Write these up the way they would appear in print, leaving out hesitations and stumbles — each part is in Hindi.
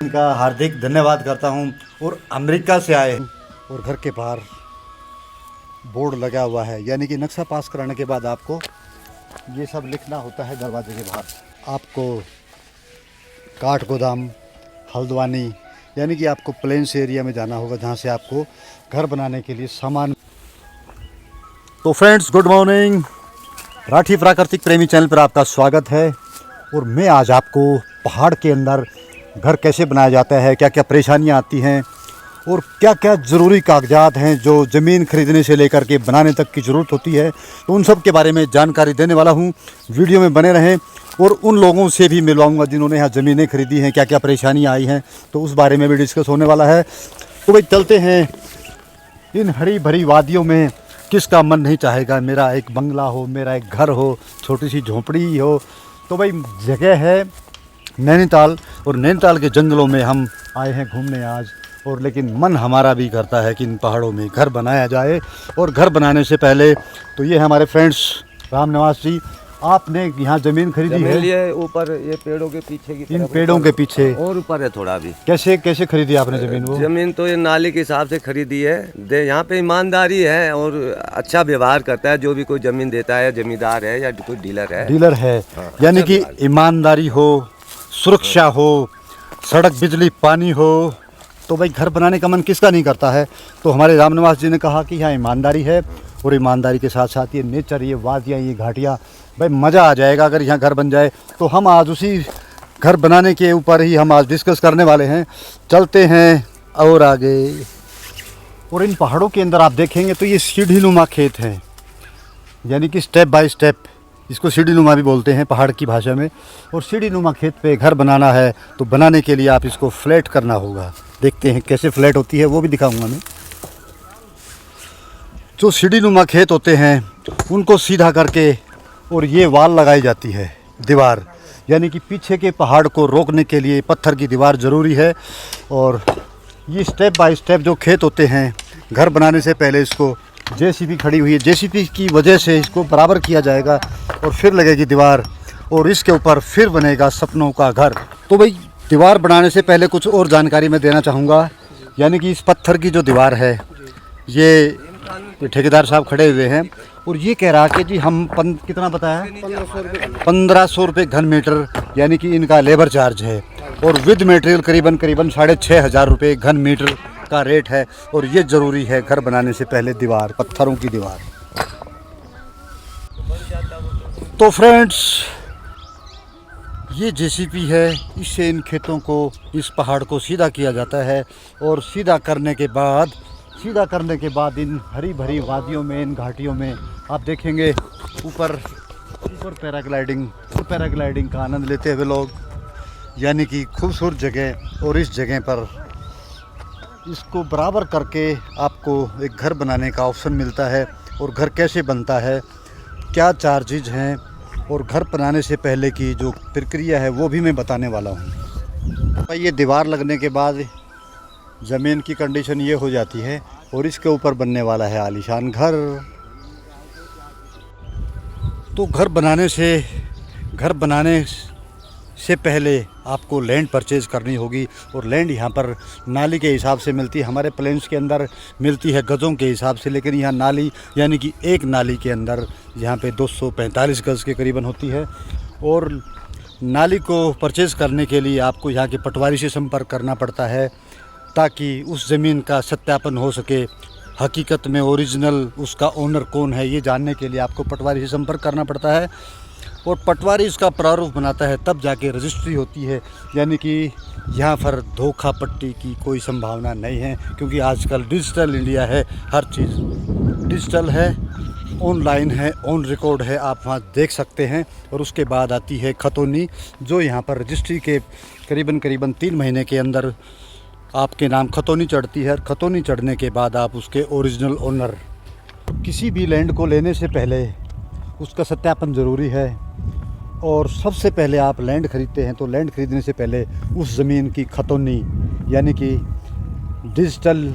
का हार्दिक धन्यवाद करता हूं। और अमेरिका से आए और घर के बाहर बोर्ड लगा हुआ है, यानी कि नक्शा पास कराने के बाद आपको ये सब लिखना होता है दरवाजे के बाहर। आपको काठगोदाम हल्द्वानी यानी कि आपको प्लेन्स एरिया में जाना होगा, जहाँ से आपको घर बनाने के लिए सामान। तो फ्रेंड्स, गुड मॉर्निंग। राठी प्राकृतिक प्रेमी चैनल पर आपका स्वागत है। और मैं आज आपको पहाड़ के अंदर घर कैसे बनाया जाता है, क्या क्या परेशानियाँ आती हैं और क्या क्या ज़रूरी कागजात हैं जो ज़मीन खरीदने से लेकर के बनाने तक की ज़रूरत होती है, तो उन सब के बारे में जानकारी देने वाला हूं। वीडियो में बने रहें और उन लोगों से भी मिलवाऊंगा जिन्होंने यहाँ ज़मीनें खरीदी हैं, क्या क्या परेशानियाँ आई हैं, तो उस बारे में भी डिस्कस होने वाला है। तो भाई चलते हैं। इन हरी भरी वादियों में किसका मन नहीं चाहेगा मेरा एक बंगला हो, मेरा एक घर हो, छोटी सी झोंपड़ी हो। तो भाई जगह है नैनीताल, और नैनीताल के जंगलों में हम आए हैं घूमने आज। और लेकिन मन हमारा भी करता है कि इन पहाड़ों में घर बनाया जाए। और घर बनाने से पहले तो ये हमारे फ्रेंड्स राम निवास जी, आपने यहाँ ज़मीन खरीदी है? ये ऊपर ये पेड़ों के पीछे की इन पेड़ों के पीछे और ऊपर है थोड़ा भी। कैसे कैसे खरीदी आपने ज़मीन? वो ज़मीन तो ये नाले के हिसाब से खरीदी है। यहाँ पे ईमानदारी है और अच्छा व्यवहार करता है जो भी कोई ज़मीन देता है, जमींदार है या कोई डीलर है। डीलर है, यानी कि ईमानदारी हो, सुरक्षा हो, सड़क बिजली पानी हो, तो भाई घर बनाने का मन किसका नहीं करता है। तो हमारे रामनिवास जी ने कहा कि यहाँ ईमानदारी है, और ईमानदारी के साथ साथ ये नेचर, ये वादियाँ, ये घाटियाँ, भाई मज़ा आ जाएगा अगर यहाँ घर बन जाए। तो हम आज उसी घर बनाने के ऊपर ही हम आज डिस्कस करने वाले हैं। चलते हैं और आगे। और इन पहाड़ों के अंदर आप देखेंगे तो ये सीढ़ीनुमा खेत हैं, यानी कि स्टेप बाय स्टेप, इसको सीढ़ीनुमा भी बोलते हैं पहाड़ की भाषा में। और सीढ़ीनुमा खेत पे घर बनाना है तो बनाने के लिए आप इसको फ्लैट करना होगा। देखते हैं कैसे फ्लैट होती है, वो भी दिखाऊंगा मैं। जो सीढ़ीनुमा खेत होते हैं उनको सीधा करके और ये वाल लगाई जाती है, दीवार, यानी कि पीछे के पहाड़ को रोकने के लिए पत्थर की दीवार ज़रूरी है। और ये स्टेप बाय स्टेप जो खेत होते हैं, घर बनाने से पहले इसको जेसीबी खड़ी हुई है, जेसीबी की वजह से इसको बराबर किया जाएगा और फिर लगेगी दीवार, और इसके ऊपर फिर बनेगा सपनों का घर। तो भाई दीवार बनाने से पहले कुछ और जानकारी मैं देना चाहूँगा, यानी कि इस पत्थर की जो दीवार है, ये ठेकेदार साहब खड़े हुए हैं और ये कह रहा कि जी हम कितना बताया, 1500 रुपये घन मीटर, यानी कि इनका लेबर चार्ज है। और विद मटेरियल करीबन 6500 रुपये घन मीटर का रेट है। और ये ज़रूरी है घर बनाने से पहले दीवार, पत्थरों की दीवार। तो फ्रेंड्स, ये जेसीबी है, इससे इन खेतों को, इस पहाड़ को सीधा किया जाता है। और सीधा करने के बाद इन हरी भरी वादियों में, इन घाटियों में आप देखेंगे ऊपर पैराग्लाइडिंग का आनंद लेते हुए लोग, यानी कि खूबसूरत जगह। और इस जगह पर इसको बराबर करके आपको एक घर बनाने का ऑप्शन मिलता है। और घर कैसे बनता है, क्या चार्जेज हैं, और घर बनाने से पहले की जो प्रक्रिया है वो भी मैं बताने वाला हूँ। भाई ये दीवार लगने के बाद ज़मीन की कंडीशन ये हो जाती है, और इसके ऊपर बनने वाला है आलीशान घर। तो घर बनाने से पहले आपको लैंड परचेज़ करनी होगी। और लैंड यहाँ पर नाली के हिसाब से मिलती है, हमारे प्लेन्स के अंदर मिलती है गज़ों के हिसाब से, लेकिन यहाँ नाली, यानी कि एक नाली के अंदर यहाँ पे 245 गज़ के करीबन होती है। और नाली को परचेज़ करने के लिए आपको यहाँ के पटवारी से संपर्क करना पड़ता है, ताकि उस ज़मीन का सत्यापन हो सके। हकीकत में ओरिजिनल उसका ओनर कौन है, ये जानने के लिए आपको पटवारी से संपर्क करना पड़ता है। और पटवारी इसका प्रारूप बनाता है, तब जाके रजिस्ट्री होती है। यानी कि यहाँ पर धोखा पट्टी की कोई संभावना नहीं है, क्योंकि आजकल डिजिटल इंडिया है, हर चीज़ डिजिटल है, ऑनलाइन है, ऑन रिकॉर्ड है, आप वहाँ देख सकते हैं। और उसके बाद आती है खतौनी, जो यहाँ पर रजिस्ट्री के करीबन 3 महीने के अंदर आपके नाम खतौनी चढ़ती है। खतौनी चढ़ने के बाद आप उसके ओरिजिनल ओनर। किसी भी लैंड को लेने से पहले उसका सत्यापन ज़रूरी है। और सबसे पहले आप लैंड खरीदते हैं तो लैंड खरीदने से पहले उस ज़मीन की खतौनी, यानी कि डिजिटल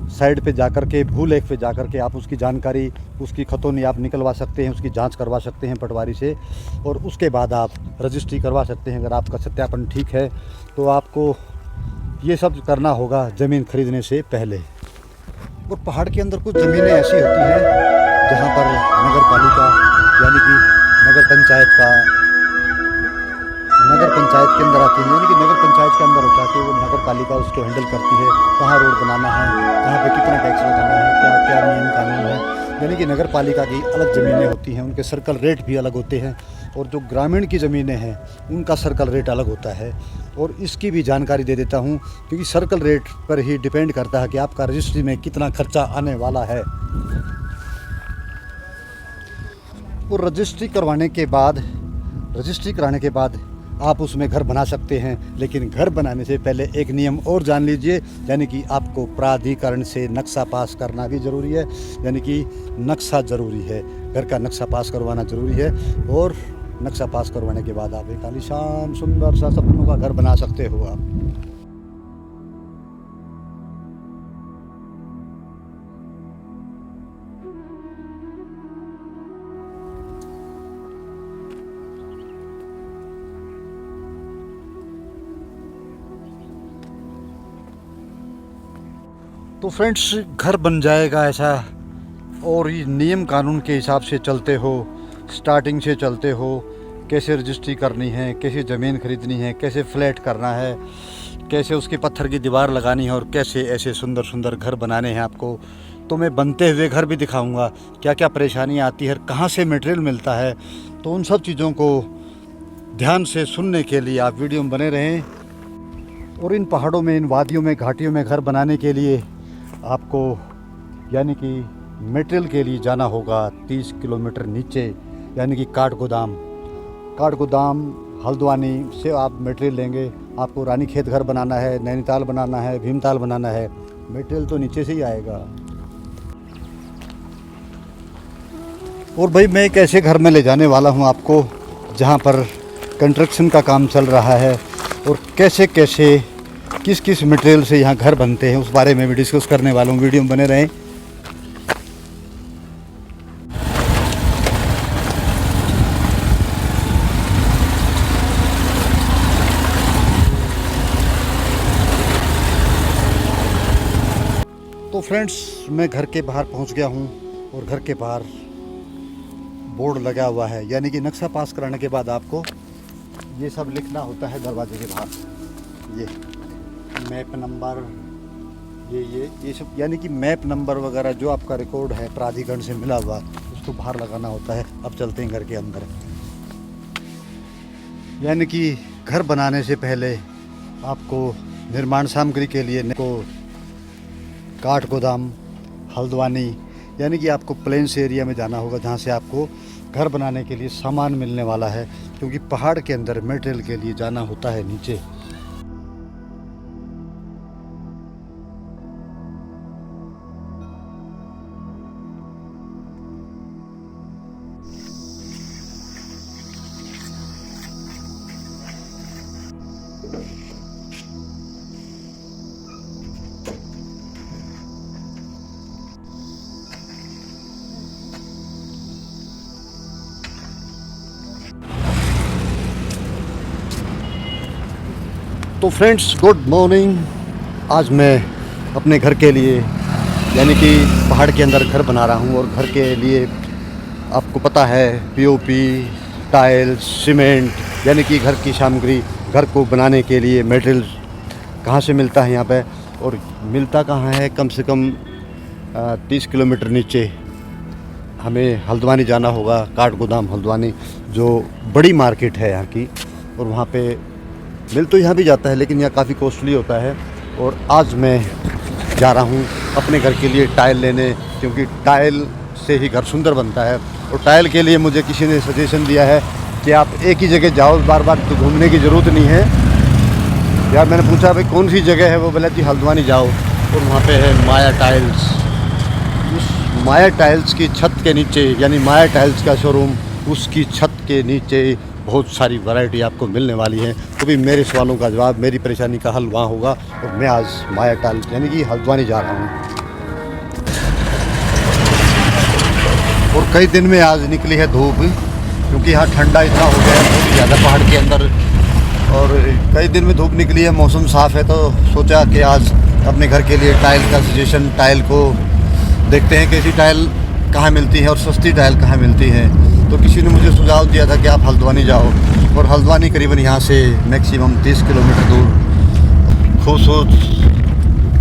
साइड पे जाकर के, भूलेख पे जाकर के आप उसकी जानकारी, उसकी खतौनी आप निकलवा सकते हैं, उसकी जांच करवा सकते हैं पटवारी से। और उसके बाद आप रजिस्ट्री करवा सकते हैं। अगर आपका सत्यापन ठीक है तो आपको ये सब करना होगा ज़मीन खरीदने से पहले। और पहाड़ के अंदर कुछ ज़मीनें ऐसी होती हैं जहाँ पर नगर पालिका यानी कि नगर पंचायत के अंदर आती है, यानी कि नगर पंचायत के अंदर होता है कि वो नगर पालिका उसको हैंडल करती है, कहाँ रोड बनाना है, कहाँ पे कितना टैक्स लगाना है, क्या क्या नियम कानून है। यानी कि नगर पालिका की अलग ज़मीनें होती हैं, उनके सर्कल रेट भी अलग होते हैं, और जो ग्रामीण की ज़मीनें हैं उनका सर्कल रेट अलग होता है। और इसकी भी जानकारी दे देता हूँ, क्योंकि सर्कल रेट पर ही डिपेंड करता है कि आपका रजिस्ट्री में कितना खर्चा आने वाला है। और रजिस्ट्री कराने के बाद आप उसमें घर बना सकते हैं, लेकिन घर बनाने से पहले एक नियम और जान लीजिए, यानी कि आपको प्राधिकरण से नक्शा पास करना भी ज़रूरी है। यानी कि नक्शा ज़रूरी है, घर का नक्शा पास करवाना ज़रूरी है। और नक्शा पास करवाने के बाद आप एक आलीशान सुंदर सा सपनों का घर बना सकते हो आप। तो फ्रेंड्स, घर बन जाएगा ऐसा, और ये नियम कानून के हिसाब से चलते हो, स्टार्टिंग से चलते हो, कैसे रजिस्ट्री करनी है, कैसे ज़मीन खरीदनी है, कैसे फ्लैट करना है, कैसे उसकी पत्थर की दीवार लगानी है, और कैसे ऐसे सुंदर सुंदर घर बनाने हैं आपको। तो मैं बनते हुए घर भी दिखाऊंगा, क्या क्या परेशानी आती है, कहाँ से मटेरियल मिलता है। तो उन सब चीज़ों को ध्यान से सुनने के लिए आप वीडियो में बने रहें। और इन पहाड़ों में, इन वादियों में, घाटियों में घर बनाने के लिए आपको यानी कि मटेरियल के लिए जाना होगा 30 किलोमीटर नीचे, यानी कि काठगोदाम हल्द्वानी से आप मटेरियल लेंगे। आपको रानीखेत घर बनाना है, नैनीताल बनाना है, भीमताल बनाना है, मटेरियल तो नीचे से ही आएगा। और भाई, मैं एक ऐसे घर में ले जाने वाला हूँ आपको जहाँ पर कंस्ट्रक्शन का काम चल रहा है, और कैसे कैसे किस किस मटेरियल से यहाँ घर बनते हैं उस बारे में भी डिस्कस करने वाला हूँ। वीडियो में बने रहें। तो फ्रेंड्स, मैं घर के बाहर पहुँच गया हूँ, और घर के बाहर बोर्ड लगा हुआ है, यानी कि नक्शा पास कराने के बाद आपको ये सब लिखना होता है दरवाजे के बाहर। ये मैप नंबर, ये सब, यानी कि मैप नंबर वगैरह जो आपका रिकॉर्ड है प्राधिकरण से मिला हुआ, उसको बाहर लगाना होता है। अब चलते हैं घर के अंदर। यानी कि घर बनाने से पहले आपको निर्माण सामग्री के लिए काठगोदाम हल्द्वानी, यानी कि आपको प्लेन्स एरिया में जाना होगा, जहाँ से आपको घर बनाने के लिए सामान मिलने वाला है, क्योंकि पहाड़ के अंदर मटेरियल के लिए जाना होता है नीचे। तो फ्रेंड्स, गुड मॉर्निंग। आज मैं अपने घर के लिए, यानी कि पहाड़ के अंदर घर बना रहा हूँ, और घर के लिए आपको पता है पीओपी, टाइल्स, सीमेंट, यानी कि घर की सामग्री, घर को बनाने के लिए मटेरियल कहाँ से मिलता है यहाँ पे, और मिलता कहाँ है, कम से कम 30 किलोमीटर नीचे हमें हल्द्वानी जाना होगा। काठगोदाम हल्द्वानी जो बड़ी मार्केट है यहाँ की, और वहाँ पे मिल तो यहाँ भी जाता है, लेकिन यहाँ काफ़ी कॉस्टली होता है। और आज मैं जा रहा हूँ अपने घर के लिए टाइल लेने, क्योंकि टाइल से ही घर सुंदर बनता है। और टाइल के लिए मुझे किसी ने सजेशन दिया है कि आप एक ही जगह जाओ, बार बार तो घूमने की ज़रूरत नहीं है। यार मैंने पूछा भाई कौन सी जगह है, वो बोला जी हल्द्वानी जाओ, और वहाँ पे है माया टाइल्स। उस माया टाइल्स की छत के नीचे, यानी माया टाइल्स का शोरूम, उसकी छत के नीचे बहुत सारी वैरायटी आपको मिलने वाली है। तो भी मेरे सवालों का जवाब, मेरी परेशानी का हल वहाँ होगा। और मैं आज माया टाइल्स यानी कि हल्द्वानी जा रहा हूँ, और कई दिन में आज निकली है धूप, क्योंकि यहाँ ठंडा इतना हो गया है बहुत ज़्यादा। पहाड़ के अंदर और कई दिन में धूप निकली है, मौसम साफ़ है, तो सोचा कि आज अपने घर के लिए टाइल का सजेशन, टाइल को देखते हैं कैसी टाइल कहाँ मिलती है और सस्ती टाइल कहाँ मिलती है। तो किसी ने मुझे सुझाव दिया था कि आप हल्द्वानी जाओ, और हल्द्वानी करीबन यहाँ से मैक्सिमम 30 किलोमीटर दूर। खूबसूरत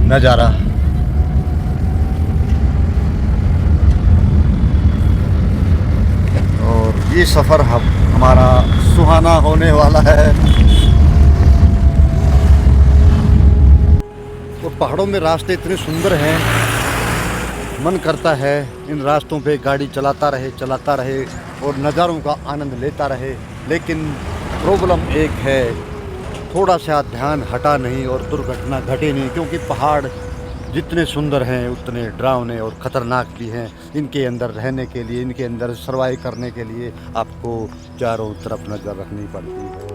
नज़ारा। और ये सफ़र हमारा सुहाना होने वाला है। और पहाड़ों में रास्ते इतने सुंदर हैं, मन करता है इन रास्तों पे गाड़ी चलाता रहे और नज़ारों का आनंद लेता रहे। लेकिन प्रॉब्लम एक है, थोड़ा सा ध्यान हटा नहीं और दुर्घटना घटे नहीं, क्योंकि पहाड़ जितने सुंदर हैं उतने डरावने और ख़तरनाक भी हैं। इनके अंदर रहने के लिए, इनके अंदर सर्वाइव करने के लिए आपको चारों तरफ नज़र रखनी पड़ती है।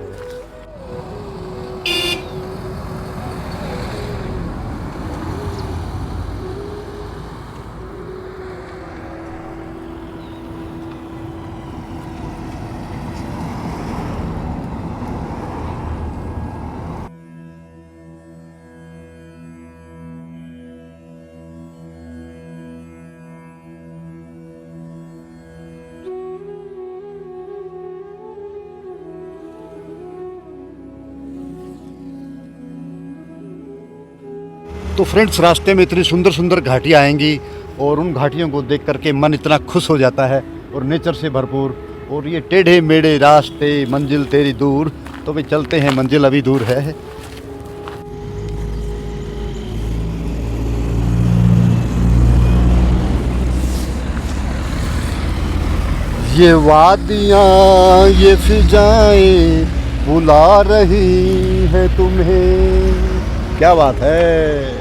तो फ्रेंड्स, रास्ते में इतनी सुंदर सुंदर घाटियाँ आएंगी और उन घाटियों को देख करके मन इतना खुश हो जाता है, और नेचर से भरपूर। और ये टेढ़े मेढ़े रास्ते, मंजिल तेरी दूर, तो भाई चलते हैं, मंजिल अभी दूर है। ये वादियाँ, ये फिजाएं बुला रही है तुम्हें। क्या बात है।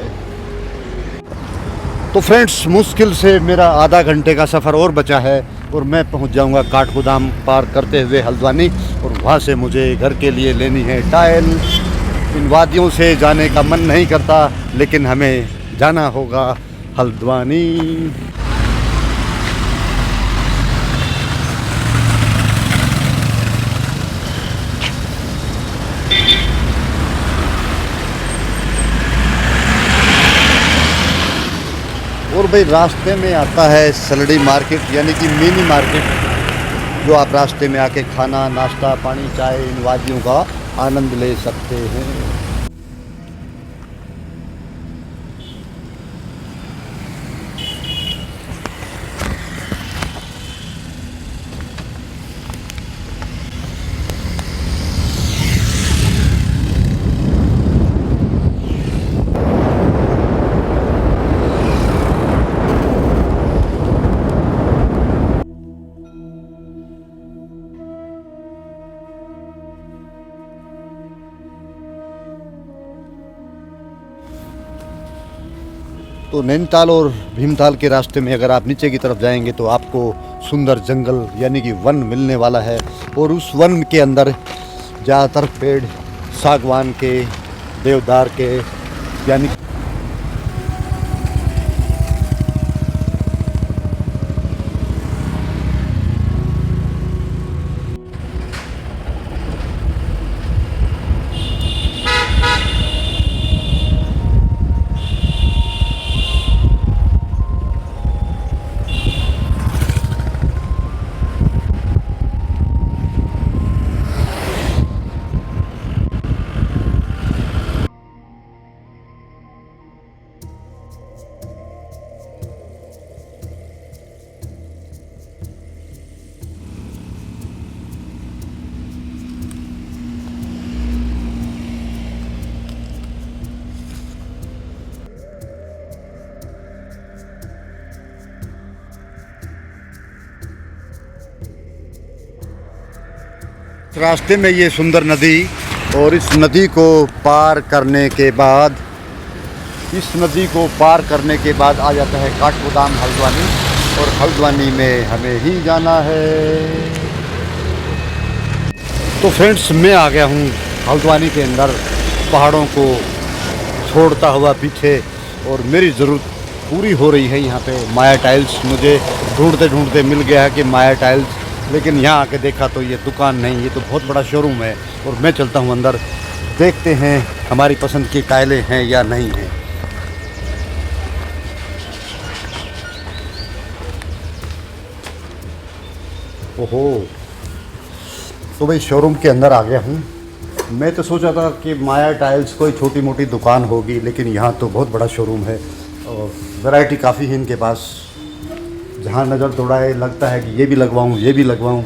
तो फ्रेंड्स, मुश्किल से मेरा आधा घंटे का सफ़र और बचा है और मैं पहुंच जाऊंगा काठगोदाम पार करते हुए हल्द्वानी, और वहां से मुझे घर के लिए लेनी है टाइल। इन वादियों से जाने का मन नहीं करता, लेकिन हमें जाना होगा हल्द्वानी। और भाई रास्ते में आता है सलड़ी मार्केट, यानी कि मिनी मार्केट, जो आप रास्ते में आके खाना, नाश्ता, पानी, चाय, इन वादियों का आनंद ले सकते हैं। तो नैनीताल और भीमताल के रास्ते में अगर आप नीचे की तरफ जाएंगे तो आपको सुंदर जंगल यानी कि वन मिलने वाला है, और उस वन के अंदर ज़्यादातर पेड़ सागवान के, देवदार के, यानी रास्ते में ये सुंदर नदी, और इस नदी को पार करने के बाद, आ जाता है काठगोदाम हल्द्वानी, और हल्द्वानी में हमें ही जाना है। तो फ्रेंड्स, मैं आ गया हूँ हल्द्वानी के अंदर, पहाड़ों को छोड़ता हुआ पीछे, और मेरी ज़रूरत पूरी हो रही है यहाँ पे। माया टाइल्स मुझे ढूंढते ढूंढते मिल गया है कि माया टाइल्स लेकिन यहाँ आके देखा तो ये दुकान नहीं, ये तो बहुत बड़ा शोरूम है। और मैं चलता हूँ अंदर, देखते हैं हमारी पसंद की टाइलें हैं या नहीं हैं। ओहो, तो भाई शोरूम के अंदर आ गया हूँ। मैं तो सोचा था कि माया टाइल्स कोई छोटी मोटी दुकान होगी, लेकिन यहाँ तो बहुत बड़ा शोरूम है और वैरायटी काफ़ी है इनके पास। जहाँ नज़र दौड़ाए लगता है कि ये भी लगवाऊँ, ये भी लगवाऊँ।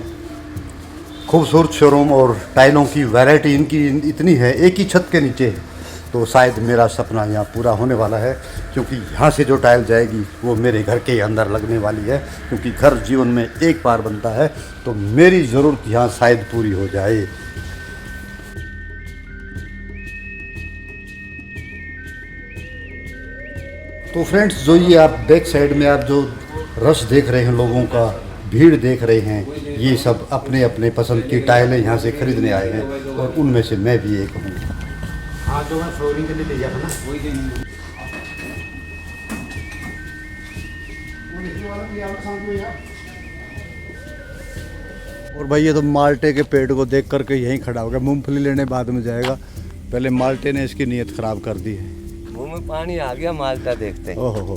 खूबसूरत शोरूम और टाइलों की वैरायटी इनकी इतनी है, एक ही छत के नीचे है। तो शायद मेरा सपना यहाँ पूरा होने वाला है, क्योंकि यहाँ से जो टाइल जाएगी वो मेरे घर के अंदर लगने वाली है। क्योंकि घर जीवन में एक बार बनता है, तो मेरी ज़रूरत यहाँ शायद पूरी हो जाए। तो फ्रेंड्स, जो ये आप बैक साइड में आप जो रश देख रहे हैं, लोगों का भीड़ देख रहे हैं, ये सब अपने अपने पसंद की टाइलें यहाँ से खरीदने आए हैं और उनमें से मैं भी एक हूँ। हाँ, जो मैं फ्लोरिंग के लिए ले गया था ना, वही और भाई ये तो माल्टे के पेड़ को देख करके यहीं खड़ा हो गया। मूंगफली लेने बाद में जाएगा, पहले माल्टे ने इसकी नीयत खराब कर दी है। मुंह में पानी आ गया माल्टा देखते हैं। ओहो।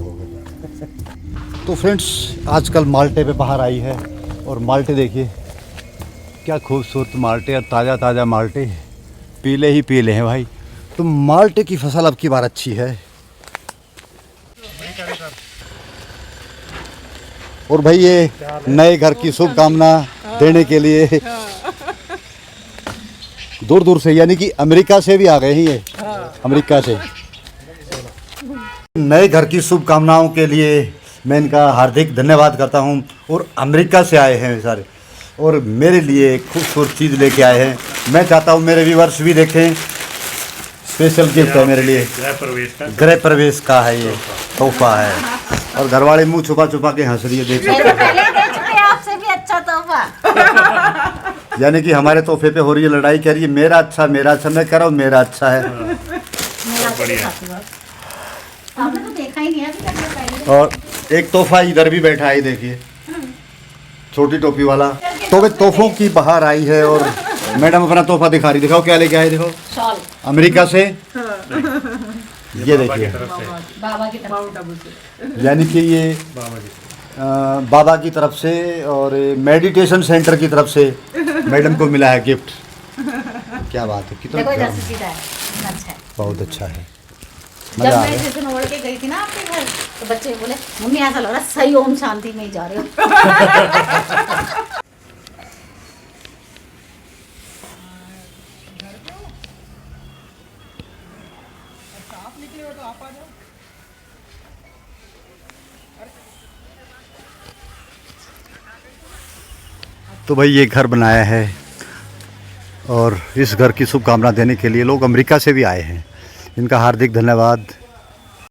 तो फ्रेंड्स, आजकल माल्टे पे बाहर आई है और माल्टे देखिए क्या खूबसूरत माल्टे, ताज़ा ताज़ा माल्टे, पीले ही पीले हैं भाई। तो माल्टे की फसल अब की बार अच्छी है। और भाई ये नए घर की शुभकामना देने के लिए दूर दूर से, यानी कि अमेरिका से भी आ गए हैं ये, अमेरिका से। नए घर की शुभकामनाओं के लिए मैं इनका हार्दिक धन्यवाद करता हूं। और अमेरिका से आए हैं सारे और मेरे लिए खूबसूरत चीज़ लेके आए हैं। मैं चाहता हूं मेरे व्यूअर्स भी देखें। स्पेशल गिफ्ट है मेरे लिए, गृह प्रवेश का है ये तोहफा है। और घरवाले मुंह छुपा छुपा के हंस रही है, देख सकते हैं। आपसे भी अच्छा तोहफा। यानी कि हमारे तोहफे पे हो रही है लड़ाई, कह रही है मेरा अच्छा मेरा अच्छा। मैं कह रहा हूँ मेरा अच्छा है। आपने तो देखा ही नहीं है अभी तक पहले। और एक तोहफा इधर भी बैठा है, देखिए, छोटी टोपी वाला। तो वे तोहफों की बाहर आई है और मैडम अपना तोहफा दिखा रही। दिखाओ क्या लेके आए, देखो। शॉल अमेरिका से। ये देखिए, बाबा की तरफ। यानी कि ये बाबा की तरफ से और मेडिटेशन सेंटर की तरफ से मैडम को मिला है गिफ्ट। क्या बात है, कितना देखो इधर से सीधा है, अच्छा है। बहुत अच्छा है, जब मजा आ मैं गया। जिस दिन ओढ़ के गई थी ना आपके घर, तो बच्चे बोले मम्मी ऐसा लग रहा है सही ओम शांति में ही जा रहे हो। तो भाई ये घर बनाया है और इस घर की शुभकामना देने के लिए लोग अमेरिका से भी आए हैं। इनका हार्दिक धन्यवाद।